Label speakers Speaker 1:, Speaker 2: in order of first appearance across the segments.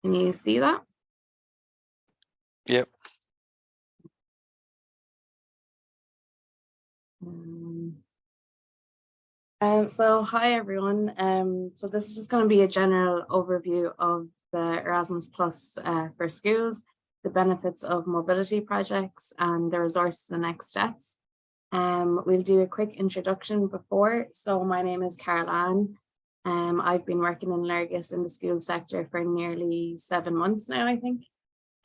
Speaker 1: Can you see that?
Speaker 2: Yep.
Speaker 1: So hi everyone. So this is just going to be a general overview of the Erasmus Plus for schools, the benefits of mobility projects and the resources and next steps. We'll do a quick introduction before. So my name is Caroline. I've been working in Lergus in the school sector for nearly 7 months now, I think.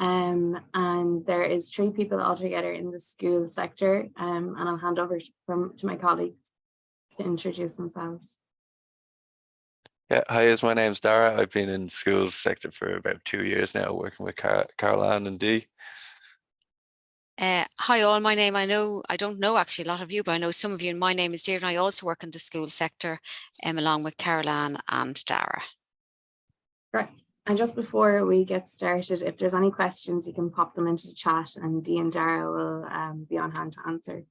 Speaker 1: And there is 3 people altogether in the school sector, and I'll hand over to my colleagues to introduce themselves.
Speaker 2: Yeah. Hi, my name's Dara. I've been in schools sector for about 2 years now, working with Caroline and Dee.
Speaker 3: Hi all, my name, I don't know actually a lot of you, but I know some of you, and my name is Deirdre, and I also work in the school sector along with Caroline and Dara.
Speaker 1: Right. And just before we get started, if there's any questions, you can pop them into the chat and Dee and Dara will be on hand to answer.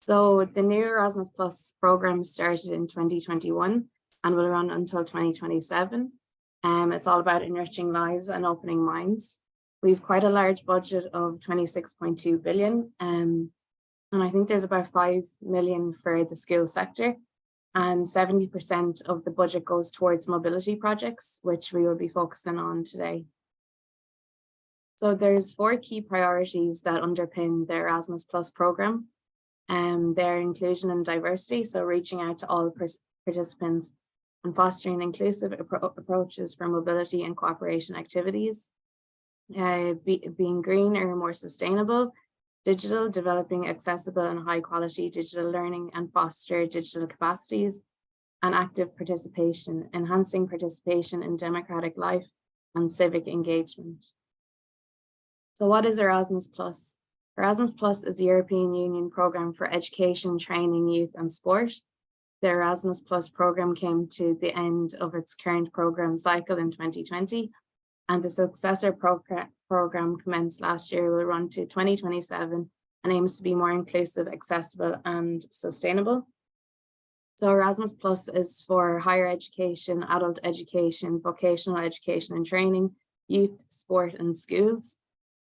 Speaker 1: So the new Erasmus Plus program started in 2021 and will run until 2027. It's all about enriching lives and opening minds. We've quite a large budget of 26.2 billion. And I think there's about 5 million for the school sector, and 70% of the budget goes towards mobility projects, which we will be focusing on today. So there's 4 key priorities that underpin the Erasmus Plus program. They're inclusion and diversity, so reaching out to all participants and fostering inclusive approaches for mobility and cooperation activities. Being green or more sustainable, digital, developing accessible and high quality digital learning and foster digital capacities, and active participation, enhancing participation in democratic life and civic engagement. So what is Erasmus Plus? Erasmus Plus is the European Union programme for education, training, youth and sport. The Erasmus Plus programme came to the end of its current programme cycle in 2020, and the successor programme commenced last year, will run to 2027 and aims to be more inclusive, accessible and sustainable. So Erasmus Plus is for higher education, adult education, vocational education and training, youth, sport and schools.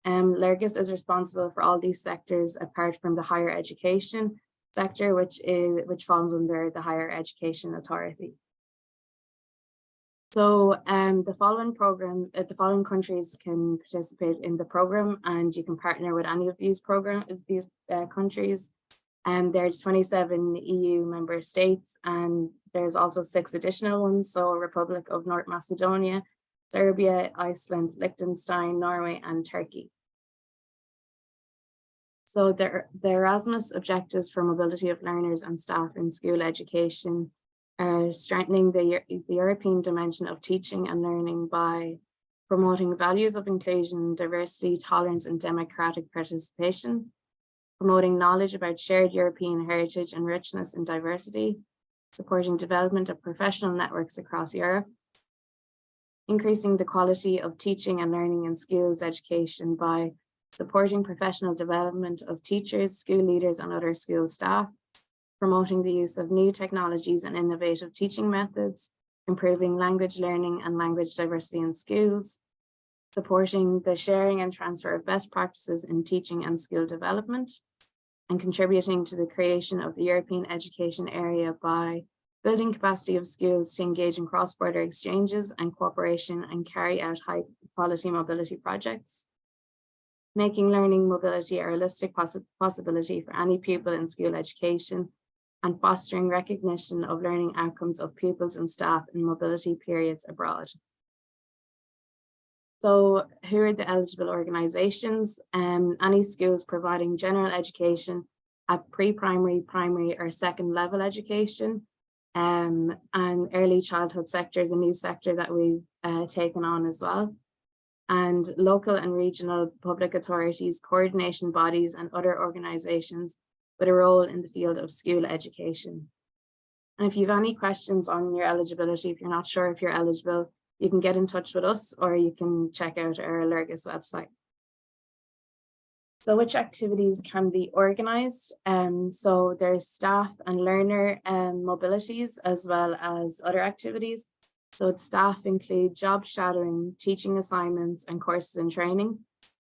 Speaker 1: Lergus is responsible for all these sectors apart from the higher education sector, which falls under the Higher Education Authority. So the following countries can participate in the program, and you can partner with any of these countries. There's 27 EU member states, and there's also 6 additional ones. So Republic of North Macedonia, Serbia, Iceland, Liechtenstein, Norway, and Turkey. So the Erasmus objectives for mobility of learners and staff in school education are strengthening the European dimension of teaching and learning by promoting values of inclusion, diversity, tolerance, and democratic participation, promoting knowledge about shared European heritage and richness and diversity, supporting development of professional networks across Europe, increasing the quality of teaching and learning in schools education by supporting professional development of teachers, school leaders, and other school staff, promoting the use of new technologies and innovative teaching methods, improving language learning and language diversity in schools, supporting the sharing and transfer of best practices in teaching and school development, and contributing to the creation of the European education area by building capacity of schools to engage in cross-border exchanges and cooperation and carry out high-quality mobility projects, making learning mobility a realistic possibility for any pupil in school education, and fostering recognition of learning outcomes of pupils and staff in mobility periods abroad. So who are the eligible organisations? Any schools providing general education at pre-primary, primary or second level education, and early childhood sector is a new sector that we've taken on as well. And local and regional public authorities, coordination bodies and other organisations with a role in the field of school education. And if you have any questions on your eligibility, if you're not sure if you're eligible, you can get in touch with us or you can check out our Lergus website. So which activities can be organised? So there's staff and learner mobilities as well as other activities. So its staff include job shadowing, teaching assignments, and courses and training.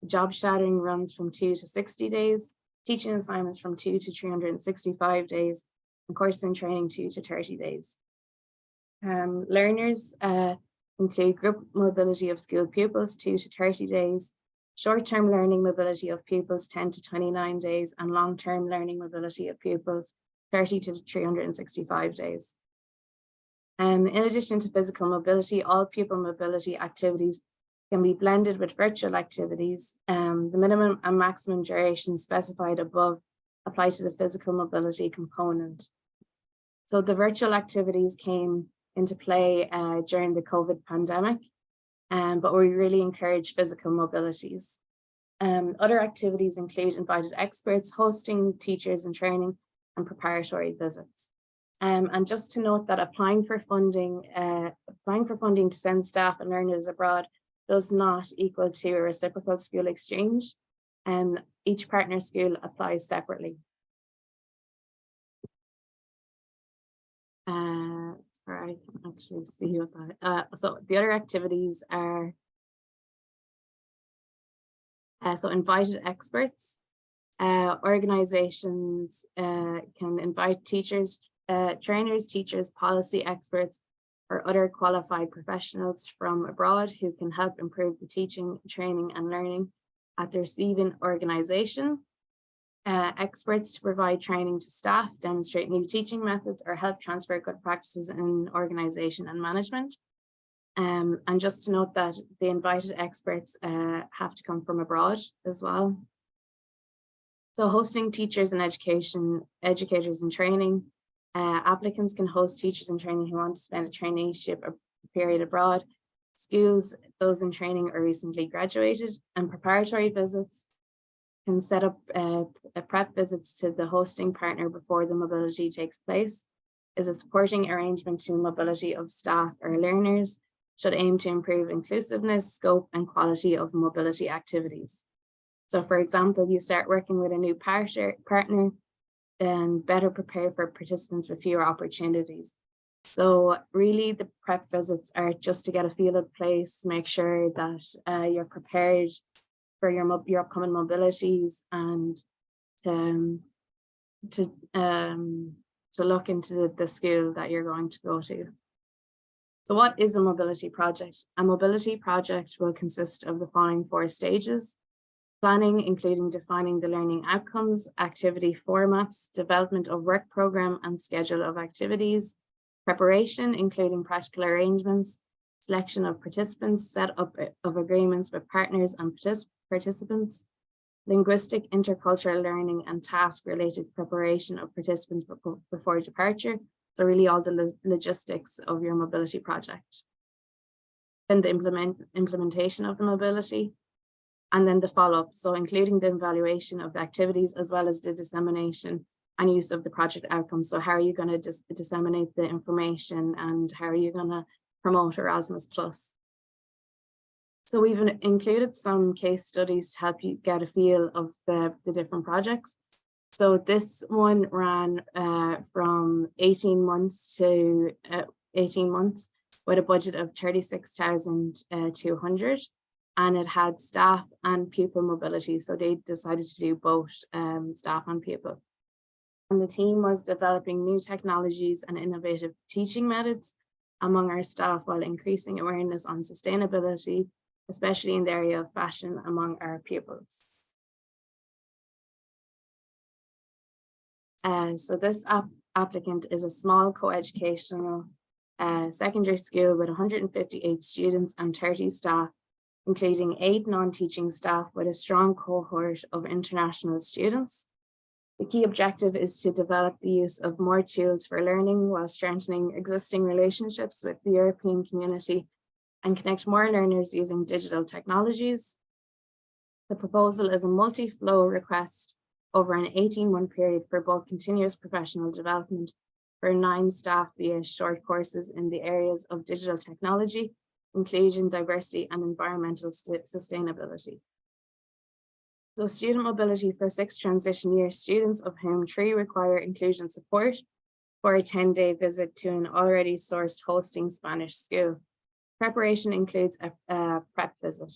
Speaker 1: Job shadowing runs from 2 to 60 days, teaching assignments from 2 to 365 days, and courses and training 2 to 30 days. Learners include group mobility of school pupils 2 to 30 days, short-term learning mobility of pupils 10 to 29 days, and long-term learning mobility of pupils 30 to 365 days. In addition to physical mobility, all pupil mobility activities can be blended with virtual activities. The minimum and maximum duration specified above apply to the physical mobility component. So the virtual activities came into play during the COVID pandemic, but we really encourage physical mobilities. Other activities include invited experts, hosting teachers and training, and preparatory visits. And just to note that applying for funding to send staff and learners abroad does not equal to a reciprocal school exchange, and each partner school applies separately. Sorry, I can't actually see what that. So the other activities are so invited experts. Organizations can invite teachers, trainers, teachers, policy experts, or other qualified professionals from abroad who can help improve the teaching, training, and learning at the receiving organization. Experts to provide training to staff, demonstrate new teaching methods, or help transfer good practices in organization and management. And just to note that the invited experts have to come from abroad as well. So hosting teachers and educators in training. Applicants can host teachers in training who want to spend a traineeship period abroad. Schools, those in training or recently graduated, and preparatory visits can set up prep visits to the hosting partner before the mobility takes place. Is a supporting arrangement to mobility of staff or learners, should aim to improve inclusiveness, scope, and quality of mobility activities. So for example, you start working with a new partner and better prepare for participants with fewer opportunities. So really the prep visits are just to get a feel of the place, make sure that you're prepared for your upcoming mobilities, and to look into the school that you're going to go to. So what is a mobility project? A mobility project will consist of the following 4 stages: planning, including defining the learning outcomes, activity formats, development of work program and schedule of activities, preparation, including practical arrangements, selection of participants, set up of agreements with partners and participants, linguistic intercultural learning and task-related preparation of participants before departure. So really all the logistics of your mobility project. Then the implementation of the mobility, and then the follow-up. So including the evaluation of the activities as well as the dissemination and use of the project outcomes. So how are you going to disseminate the information, and how are you going to promote Erasmus+. So we've included some case studies to help you get a feel of the different projects. So this one ran from 18 months to 18 months with a budget of 36,200, and it had staff and pupil mobility. So they decided to do both staff and pupil. And the team was developing new technologies and innovative teaching methods among our staff while increasing awareness on sustainability, especially in the area of fashion among our pupils. So this applicant is a small co-educational secondary school with 158 students and 30 staff, including 8 non-teaching staff with a strong cohort of international students. The key objective is to develop the use of more tools for learning while strengthening existing relationships with the European community and connect more learners using digital technologies. The proposal is a multi-flow request over an 18-month period for both continuous professional development for 9 staff via short courses in the areas of digital technology, inclusion, diversity, and environmental sustainability. So student mobility for 6 transition year students, of whom 3 require inclusion support, for a 10-day visit to an already sourced hosting Spanish school. Preparation includes a prep visit.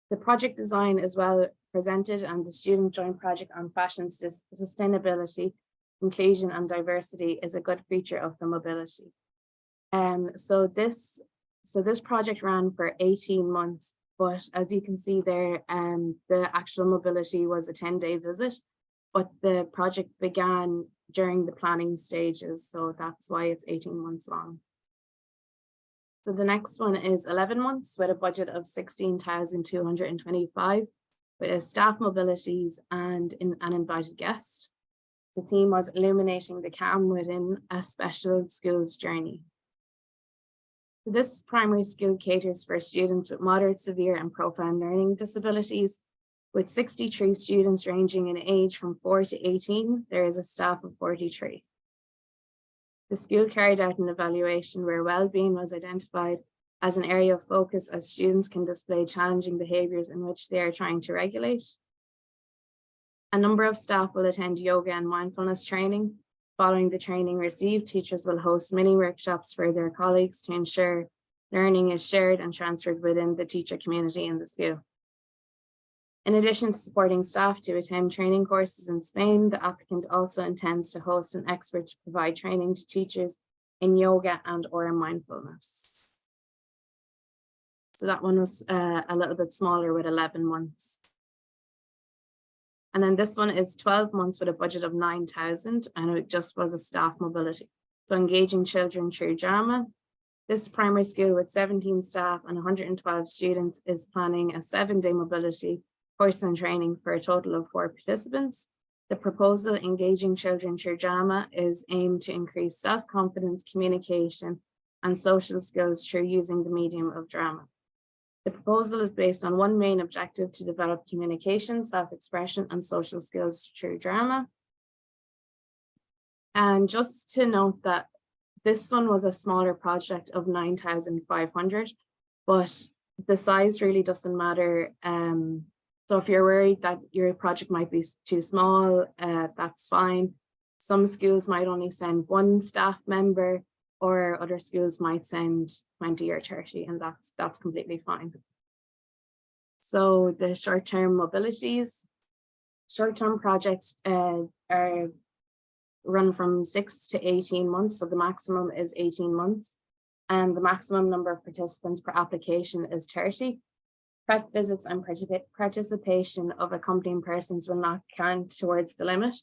Speaker 1: The project design is well presented, and the student joint project on fashion sustainability, inclusion and diversity is a good feature of the mobility. So this project ran for 18 months, but as you can see there, the actual mobility was a 10-day visit, but the project began during the planning stages, so that's why it's 18 months long. So the next one is 11 months with a budget of 16,225 with staff mobilities and an invited guest. The theme was illuminating the calm within a special school's journey. This primary school caters for students with moderate, severe and profound learning disabilities. With 63 students ranging in age from 4 to 18, there is a staff of 43. The school carried out an evaluation where well-being was identified as an area of focus, as students can display challenging behaviours in which they are trying to regulate. A number of staff will attend yoga and mindfulness training. Following the training received, teachers will host mini workshops for their colleagues to ensure learning is shared and transferred within the teacher community in the school. In addition to supporting staff to attend training courses in Spain, the applicant also intends to host an expert to provide training to teachers in yoga and/or mindfulness. So that one was a little bit smaller with 11 months. And then this one is 12 months with a budget of 9,000, and it just was a staff mobility. So engaging children through drama. This primary school with 17 staff and 112 students is planning a 7-day mobility course and training for a total of 4 participants. The proposal, engaging children through drama, is aimed to increase self-confidence, communication, and social skills through using the medium of drama. The proposal is based on one main objective: to develop communication, self-expression, and social skills through drama. And just to note that this one was a smaller project of 9,500, but the size really doesn't matter. So if you're worried that your project might be too small, that's fine. Some schools might only send 1 staff member, or other schools might send 20 or 30, and that's completely fine. So the short-term mobilities, short-term projects are run from 6 to 18 months, so the maximum is 18 months, and the maximum number of participants per application is 30. Prep visits and participation of accompanying persons will not count towards the limit.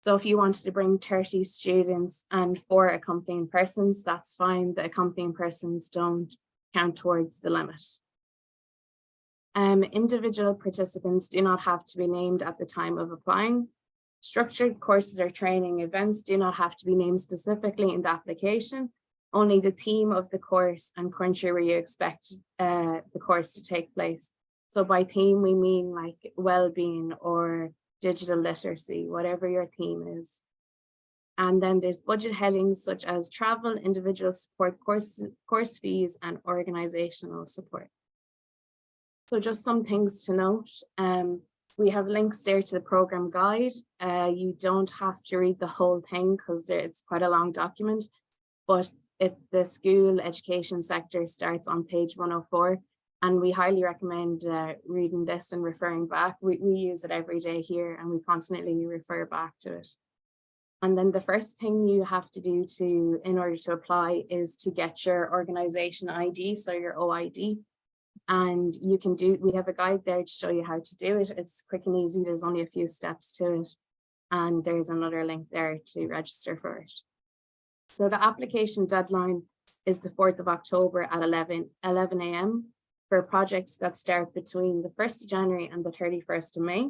Speaker 1: So if you wanted to bring 30 students and 4 accompanying persons, that's fine. The accompanying persons don't count towards the limit. Individual participants do not have to be named at the time of applying. Structured courses or training events do not have to be named specifically in the application. Only the theme of the course and country where you expect the course to take place. So by theme, we mean like well-being or digital literacy, whatever your theme is. And then there's budget headings such as travel, individual support, course fees, and organizational support. So just some things to note. We have links there to the program guide. You don't have to read the whole thing because it's quite a long document, but the school education sector starts on page 104, and we highly recommend reading this and referring back. We use it every day here, and we constantly refer back to it. And then the first thing you have to do in order to apply is to get your organization ID, so your OID. And we have a guide there to show you how to do it. It's quick and easy. There's only a few steps to it. And there's another link there to register for it. So the application deadline is the 4th of October at 11 a.m. for projects that start between the 1st of January and the 31st of May.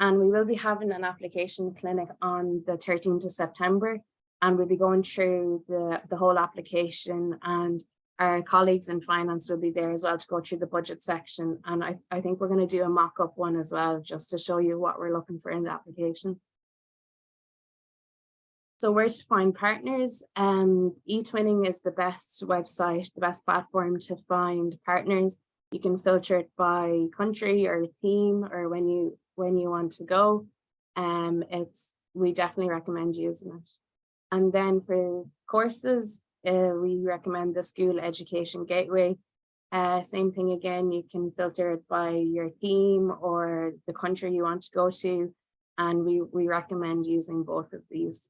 Speaker 1: And we will be having an application clinic on the 13th of September. And we'll be going through the whole application, and our colleagues in finance will be there as well to go through the budget section. And I think we're going to do a mock-up one as well, just to show you what we're looking for in the application. So where to find partners? eTwinning is the best website, the best platform to find partners. You can filter it by country or theme or when you want to go. We definitely recommend using it. And then for courses, we recommend the School Education Gateway. Same thing again, you can filter it by your theme or the country you want to go to. And we recommend using both of these.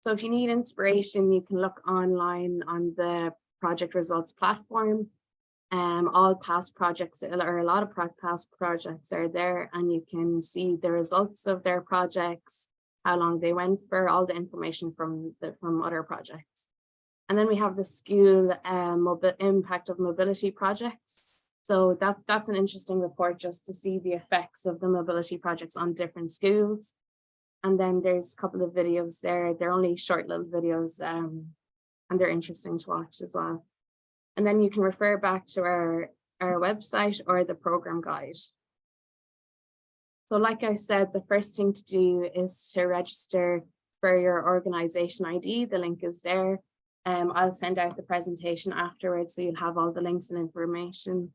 Speaker 1: So if you need inspiration, you can look online on the project results platform. All past projects, or a lot of past projects are there, and you can see the results of their projects, how long they went for, all the information from other projects. And then we have the school impact of mobility projects. So that's an interesting report, just to see the effects of the mobility projects on different schools. And then there's a couple of videos there. They're only short little videos, and they're interesting to watch as well. And then you can refer back to our website or the program guide. So like I said, the first thing to do is to register for your organization ID. The link is there. I'll send out the presentation afterwards, so you'll have all the links and information.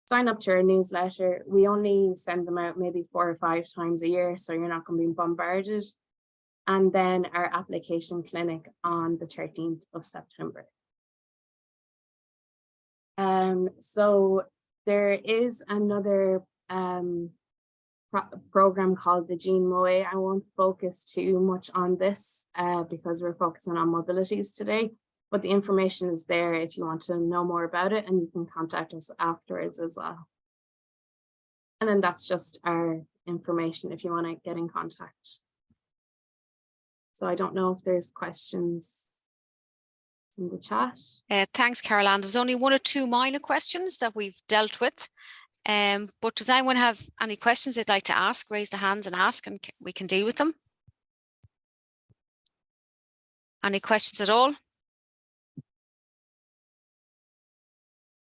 Speaker 1: Sign up to our newsletter. We only send them out maybe 4 or 5 times a year, so you're not going to be bombarded. And then our application clinic on the 13th of September. So there is another program called the Jean Moe. I won't focus too much on this because we're focusing on mobilities today, but the information is there if you want to know more about it, and you can contact us afterwards as well. And then that's just our information if you want to get in contact. So I don't know if there's questions in the chat.
Speaker 3: Thanks, Caroline. There was only 1 or 2 minor questions that we've dealt with. But does anyone have any questions they'd like to ask? Raise their hands and ask, and we can deal with them. Any questions at all?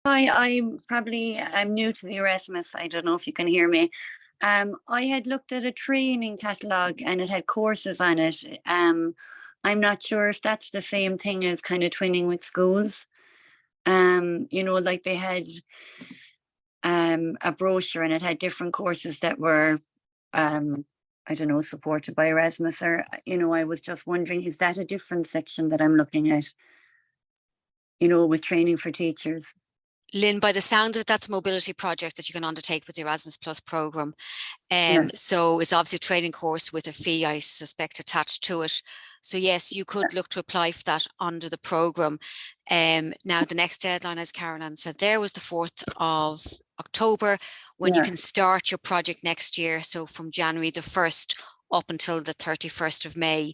Speaker 4: Hi, I'm new to the Erasmus. I don't know if you can hear me. I had looked at a training catalogue and it had courses on it. I'm not sure if that's the same thing as kind of twinning with schools. You know, like they had a brochure and it had different courses that were, I don't know, supported by Erasmus, or, you know, I was just wondering, is that a different section that I'm looking at, you know, with training for teachers?
Speaker 3: Lynn, by the sound of it, that's a mobility project that you can undertake with the Erasmus Plus programme.
Speaker 4: Yeah.
Speaker 3: So it's obviously a training course with a fee, I suspect, attached to it. So yes, you could look to apply for that under the programme. Now, the next deadline, as Caroline said, there was the 4th of October, when you can start your project next year. So from January the 1st up until the 31st of May.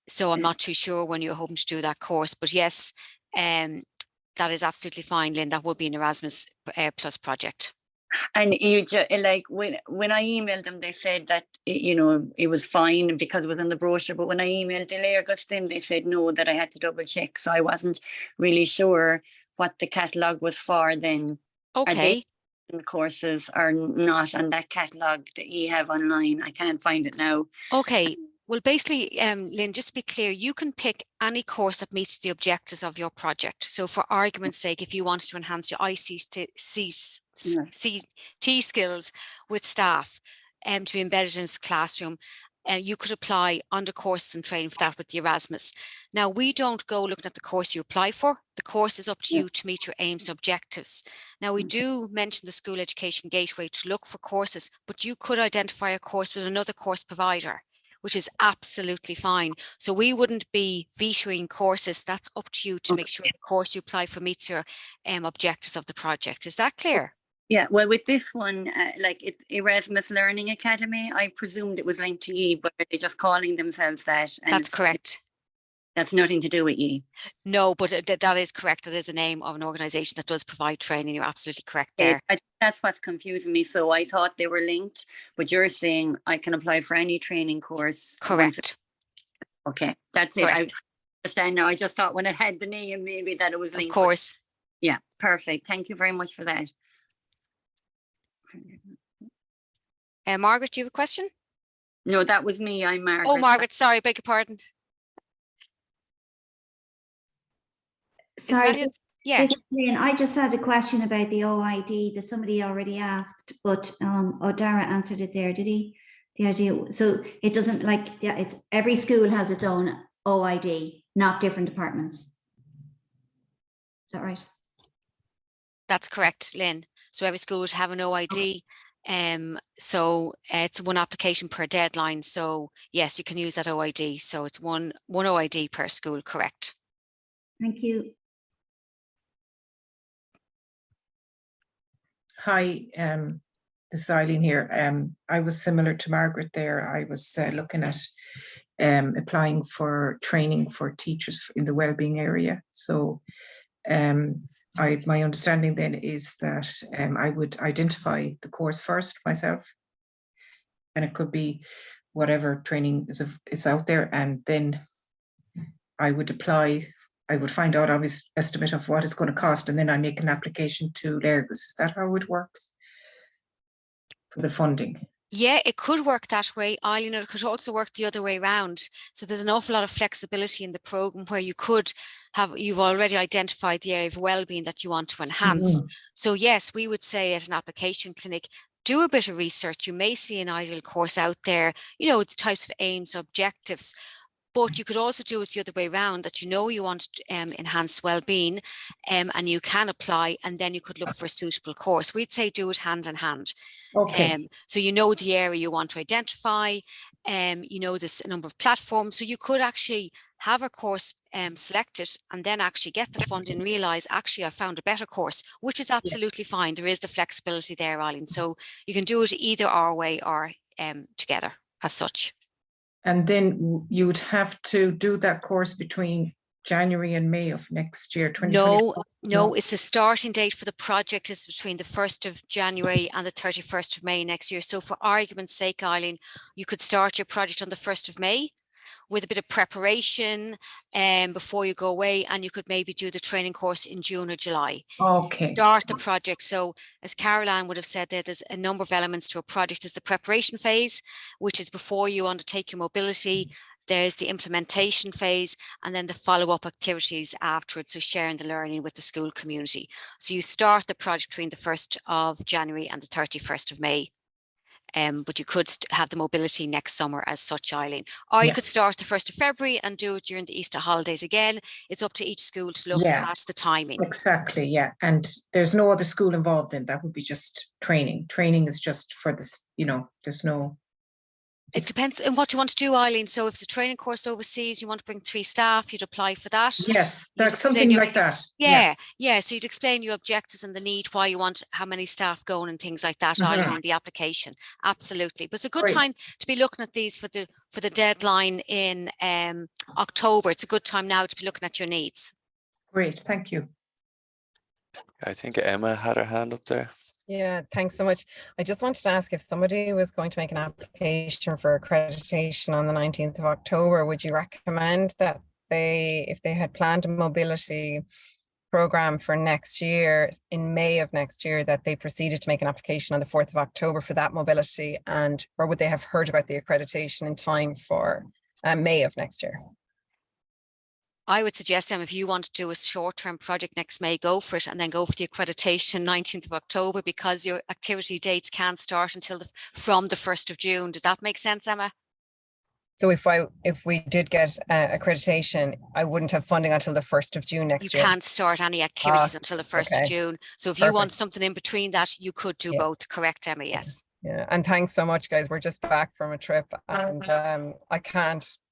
Speaker 3: So I'm not too sure when you're hoping to do that course, but yes, that is absolutely fine, Lynn. That would be an Erasmus Plus project.
Speaker 4: And you just like when I emailed them, they said that you know it was fine because it was in the brochure. But when I emailed then they said no, that I had to double check. So I wasn't really sure what the catalogue was for. Then
Speaker 3: okay,
Speaker 4: the courses are not on that catalogue that you have online. I can't find it now.
Speaker 3: Okay. Well, basically, Lynn, just to be clear, you can pick any course that meets the objectives of your project. So for argument's sake, if you wanted to enhance your ICT skills with staff to be embedded in this classroom, you could apply under courses and training for that with the Erasmus. Now, we don't go looking at the course you apply for. The course is up to you to meet your aims and objectives. Now, we do mention the School Education Gateway to look for courses, but you could identify a course with another course provider, which is absolutely fine. So we wouldn't be vetoing courses. That's up to you to make sure the course you apply for meets your objectives of the project. Is that clear?
Speaker 4: Yeah, well, with this one, like it's Erasmus Learning Academy, I presumed it was linked to ye, but they're just calling themselves that. And
Speaker 3: that's correct.
Speaker 4: That's nothing to do with ye.
Speaker 3: No, but that is correct. It is a name of an organisation that does provide training. You're absolutely correct there.
Speaker 4: That's what's confusing me. So I thought they were linked, but you're saying I can apply for any training course.
Speaker 3: Correct.
Speaker 4: Okay, that's
Speaker 3: correct.
Speaker 4: It. I understand now. I just thought when it had the name, maybe that it was linked.
Speaker 3: Of course.
Speaker 4: Yeah, perfect. Thank you very much for that.
Speaker 3: Margaret, do you have a question?
Speaker 4: No, that was me. I'm Margaret.
Speaker 3: Oh, Margaret, sorry, beg your pardon.
Speaker 5: Sorry,
Speaker 3: yeah.
Speaker 5: I just had a question about the OID that somebody already asked, but Dara answered it there, did he? The idea, so it doesn't like, yeah, it's every school has its own OID, not different departments. Is that right?
Speaker 3: That's correct, Lynn. So every school would have an OID. So it's one application per deadline. So yes, you can use that OID. So it's one OID per school, correct?
Speaker 5: Thank you.
Speaker 6: Hi, this is Eileen here. I was similar to Margaret there. I was looking at applying for training for teachers in the wellbeing area. So my understanding then is that I would identify the course first myself, and it could be whatever training is out there, and then I would apply. I would find out obvious estimate of what it's going to cost, and then I make an application to Erasmus. Is that how it works for the funding?
Speaker 3: Yeah, it could work that way, Eileen, or it could also work the other way around. So there's an awful lot of flexibility in the program where you've already identified the area of wellbeing that you want to enhance. So yes, we would say at an application clinic, do a bit of research. You may see an ideal course out there, the types of aims, objectives. But you could also do it the other way around, that you want to enhance well-being, and you can apply, and then you could look for a suitable course. We'd say do it hand in hand.
Speaker 6: Okay.
Speaker 3: So the area you want to identify, there's a number of platforms. So you could actually have a course selected and then actually get the funding, realize actually I found a better course, which is absolutely fine. There is the flexibility there, Eileen. So you can do it either our way or together as such.
Speaker 6: And then you would have to do that course between January and May of next year, 2024?
Speaker 3: No, it's the starting date for the project is between the 1st of January and the 31st of May next year. So for argument's sake, Eileen, you could start your project on the 1st of May with a bit of preparation before you go away, and you could maybe do the training course in June or July.
Speaker 6: Okay.
Speaker 3: Start the project. So as Caroline would have said, there's a number of elements to a project. There's the preparation phase, which is before you undertake your mobility. There's the implementation phase, and then the follow-up activities afterwards, so sharing the learning with the school community. So you start the project between the 1st of January and the 31st of May. But you could have the mobility next summer as such, Eileen. Or you could start the 1st of February and do it during the Easter holidays. Again, it's up to each school to look at the timing.
Speaker 6: Exactly, yeah. And there's no other school involved in that. Would be just training. Training is just for this, there's no...
Speaker 3: It depends on what you want to do, Eileen. So if it's a training course overseas, you want to bring 3 staff, you'd apply for that.
Speaker 6: Yes, that's something like that.
Speaker 3: Yeah. So you'd explain your objectives and the need, why you want, how many staff going and things like that, Eileen, in the application. Absolutely. But it's a good time to be looking at these for the deadline in October. It's a good time now to be looking at your needs.
Speaker 6: Great, thank you.
Speaker 2: I think Emma had her hand up there.
Speaker 7: Yeah, thanks so much. I just wanted to ask, if somebody was going to make an application for accreditation on the 19th of October, would you recommend that if they had planned a mobility program for next year, in May of next year, that they proceeded to make an application on the 4th of October for that mobility, or would they have heard about the accreditation in time for May of next year?
Speaker 3: I would suggest, if you want to do a short-term project next May, go for it, and then go for the accreditation 19th of October, because your activity dates can't start until from the 1st of June. Does that make sense, Emma?
Speaker 7: So if we did get accreditation, I wouldn't have funding until the 1st of June next year.
Speaker 3: You can't start any activities until the 1st of June. So if you want something in between that, you could do both. Correct, Emma? Yes.
Speaker 7: Yeah, and thanks so much, guys. We're just back from a trip, and I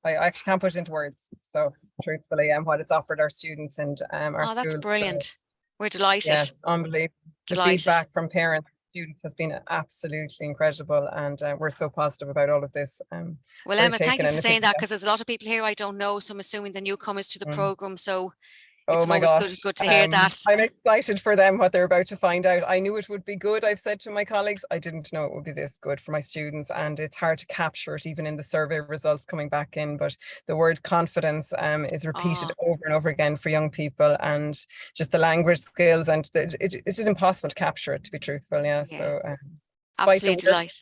Speaker 7: actually can't put it into words. So truthfully, what it's offered our students and our schools.
Speaker 3: That's brilliant. So, we're delighted.
Speaker 7: Yeah, unbelievable. The feedback from parents, students has been absolutely incredible, and we're so positive about all of this.
Speaker 3: Well, Emma, thank you for saying that, because there's a lot of people here I don't know, so I'm assuming the newcomers to the program. So it's always good to hear that.
Speaker 7: I'm excited for them, what they're about to find out. I knew it would be good. I've said to my colleagues, I didn't know it would be this good for my students, and it's hard to capture it even in the survey results coming back in. But the word confidence is repeated over and over again for young people, and just the language skills, and it's just impossible to capture it, to be truthful. So
Speaker 3: absolute delight.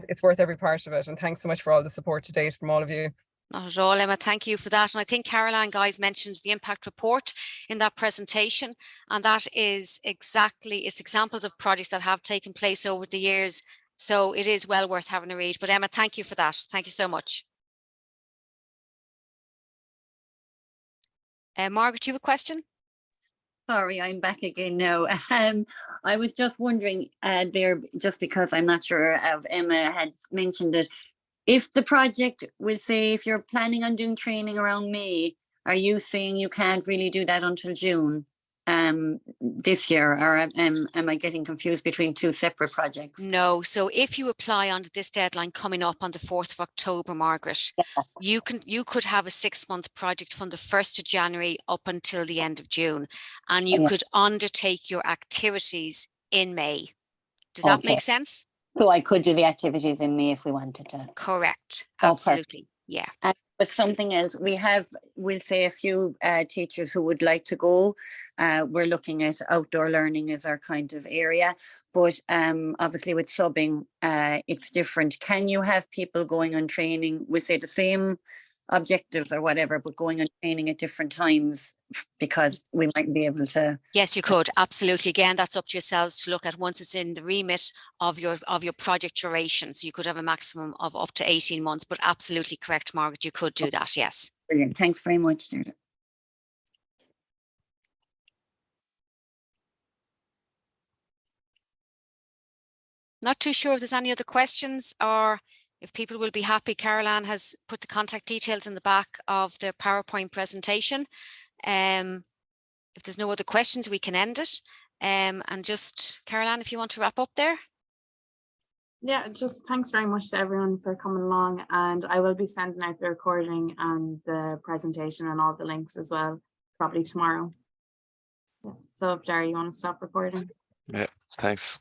Speaker 7: It's worth every part of it. And thanks so much for all the support to date from all of you.
Speaker 3: Not at all, Emma. Thank you for that. And I think Caroline, guys, mentioned the impact report in that presentation. And that is it's examples of projects that have taken place over the years So it is well worth having a read. But Emma, thank you for that. Thank you so much. Margaret, you have a question?
Speaker 4: Sorry, I'm back again now. I was just wondering there, just because I'm not sure if Emma had mentioned it, if the project will say, if you're planning on doing training around May, are you saying you can't really do that until June this year? Or am I getting confused between two separate projects?
Speaker 3: No. So if you apply under this deadline coming up on the 4th of October, Margaret, you could have a 6-month project from the 1st of January up until the end of June, and you could undertake your activities in May. Does that make sense?
Speaker 4: So I could do the activities in May if we wanted to.
Speaker 3: Correct.
Speaker 4: Oh,
Speaker 3: Absolutely. Yeah.
Speaker 4: But something else, we'll say a few teachers who would like to go. We're looking at outdoor learning as our kind of area, but obviously with subbing, it's different. Can you have people going on training with, say, the same objectives or whatever, but going on training at different times, because we might be able to?
Speaker 3: Yes, you could. Absolutely. Again, that's up to yourselves to look at once it's in the remit of your project duration. So you could have a maximum of up to 18 months, but absolutely correct, Margaret. You could do that. Yes.
Speaker 4: Brilliant. Thanks very much, Dermot.
Speaker 3: Not too sure if there's any other questions, or if people will be happy. Caroline has put the contact details in the back of the PowerPoint presentation. If there's no other questions, we can end it. And just, Caroline, if you want to wrap up there.
Speaker 1: Yeah, just thanks very much to everyone for coming along, and I will be sending out the recording and the presentation and all the links as well, probably tomorrow. Yeah. So if Dara, you want to stop recording?
Speaker 2: Yeah, thanks.